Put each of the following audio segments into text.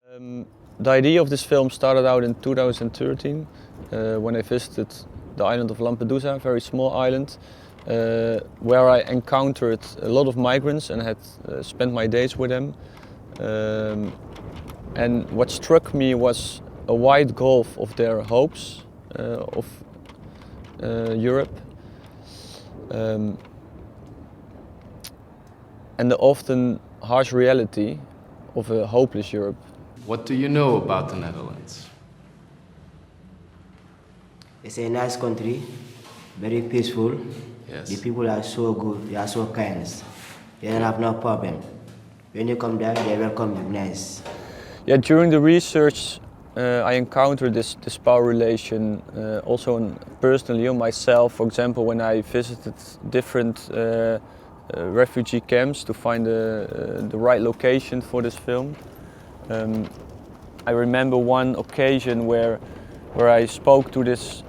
The idea of this film started out in 2013 when I visited the island of Lampedusa, a very small island, where I encountered a lot of migrants and had spent my days with them. And what struck me was a wide gulf of their hopes of Europe, and the often harsh reality of a hopeless Europe. What do you know about the Netherlands? It's a nice country, very peaceful. Yes. The people are so good, they are so kind. They don't have no problem. When you come there, they welcome you nice. Yeah, during the research I encountered this power relation also personally on myself. For example, when I visited different refugee camps to find the right location for this film. I remember one occasion where I spoke to this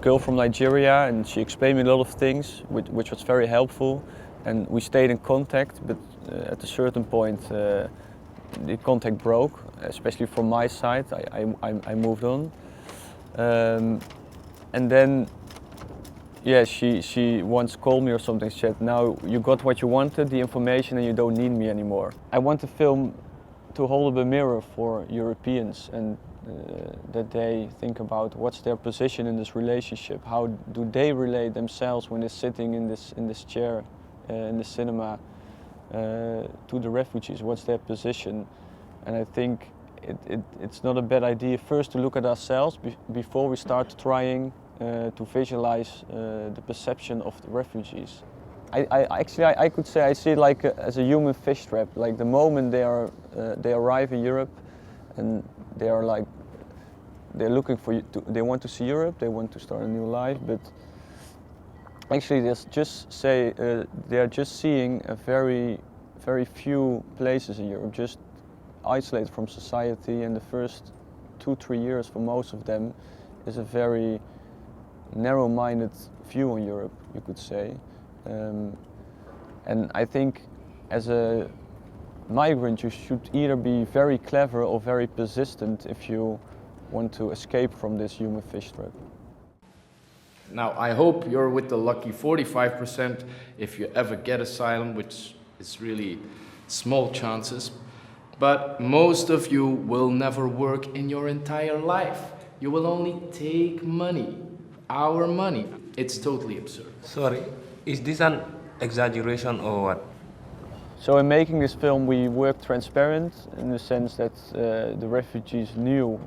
girl from Nigeria, and she explained me a lot of things, which was very helpful, and we stayed in contact. But at a certain point, the contact broke, especially from my side. I moved on, and then, yeah, she once called me or something. She said, "Now you got what you wanted, the information, and you don't need me anymore." I want the film to hold up a mirror for Europeans, and that they think about what's their position in this relationship. How do they relate themselves when they're sitting in this chair in the cinema to the refugees? What's their position? And I think it's not a bad idea first to look at ourselves before we start trying to visualize the perception of the refugees. I could say I see it like as a human fish trap. Like the moment they arrive in Europe, and they're looking for they want to see Europe, they want to start a new life, but actually they are just seeing a very few places in Europe, just isolated from society, and the first 2-3 years for most of them is a very narrow-minded view on Europe, you could say. And I think as a migrant you should either be very clever or very persistent if you want to escape from this human fish trap. Now, I hope you're with the lucky 45% if you ever get asylum, which is really small chances. But most of you will never work in your entire life. You will only take money, our money. It's totally absurd. Sorry, is this an exaggeration or what? So in making this film we worked transparent in the sense that the refugees knew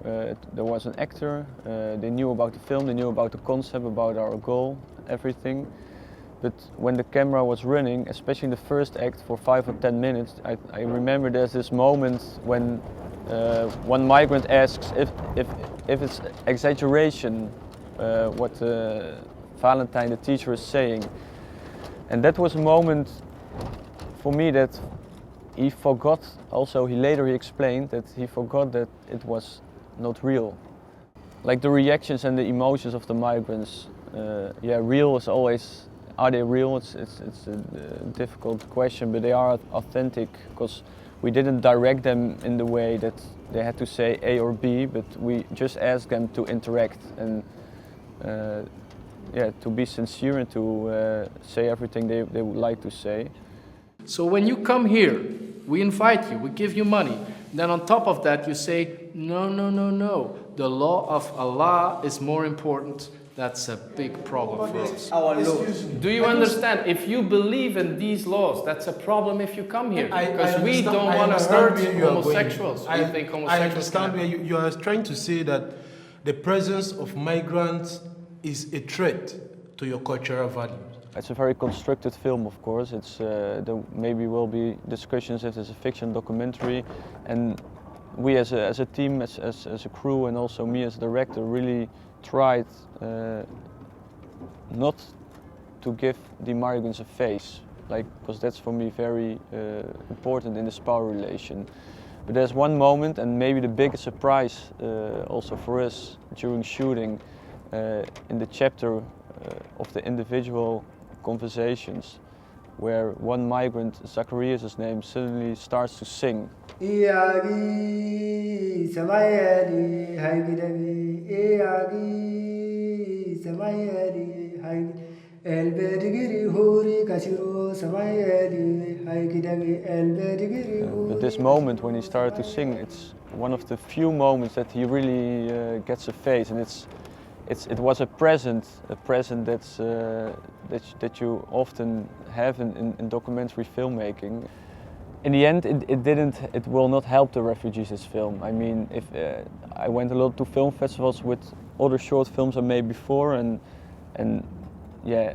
there was an actor, they knew about the film, they knew about the concept, about our goal, everything. But when the camera was running, especially in the first act for 5 or 10 minutes, I remember there's this moment when one migrant asks if it's exaggeration what Valentine, the teacher, is saying. And that was a moment for me that he forgot, also he later explained that he forgot that it was not real. Like the reactions and the emotions of the migrants, yeah, real is always, are they real? It's a difficult question, but they are authentic because we didn't direct them in the way that they had to say A or B, but we just asked them to interact and yeah, to be sincere and to say everything they would like to say. So when you come here, we invite you, we give you money. Then on top of that you say, no, no, no, no. The law of Allah is more important. That's a big problem for us. Do you understand? If you believe in these laws, that's a problem if you come here. Because we don't want to hurt homosexuals. We think homosexuals I understand where you are trying to say that the presence of migrants is a threat to your cultural values. It's a very constructed film, of course. There maybe will be discussions if it's a fiction documentary, and we as a team, as a crew, and also me as a director, really tried not to give the migrants a face, because that's for me very important in this power relation. But there's one moment, and maybe the biggest surprise also for us during shooting, in the chapter of the individual conversations, where one migrant, Zacharias his name, suddenly starts to sing. But this moment when he started to sing, it's one of the few moments that he really gets a face, and it was a present that's that you often have in documentary filmmaking. In the end, it will not help the refugees, this film. I mean, if I went a lot to film festivals with other short films I made before, and yeah,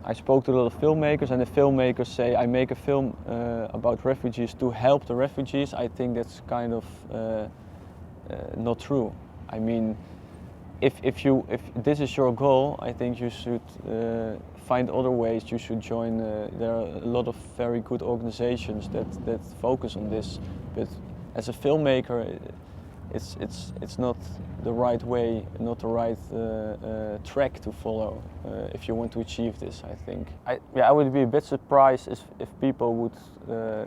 I spoke to a lot of filmmakers, and the filmmakers say, I make a film about refugees to help the refugees. I think that's kind of not true. I mean, if this is your goal, I think you should find other ways. You should join. There are a lot of very good organizations that focus on this. But as a filmmaker, it's not the right way, not the right track to follow if you want to achieve this. I think. I would be a bit surprised if people would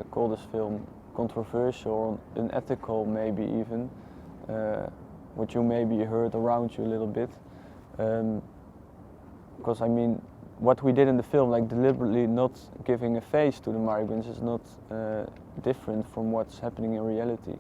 call this film controversial or unethical, maybe even. What you maybe heard around you a little bit, because I mean, what we did in the film, like deliberately not giving a face to the migrants, is not different from what's happening in reality.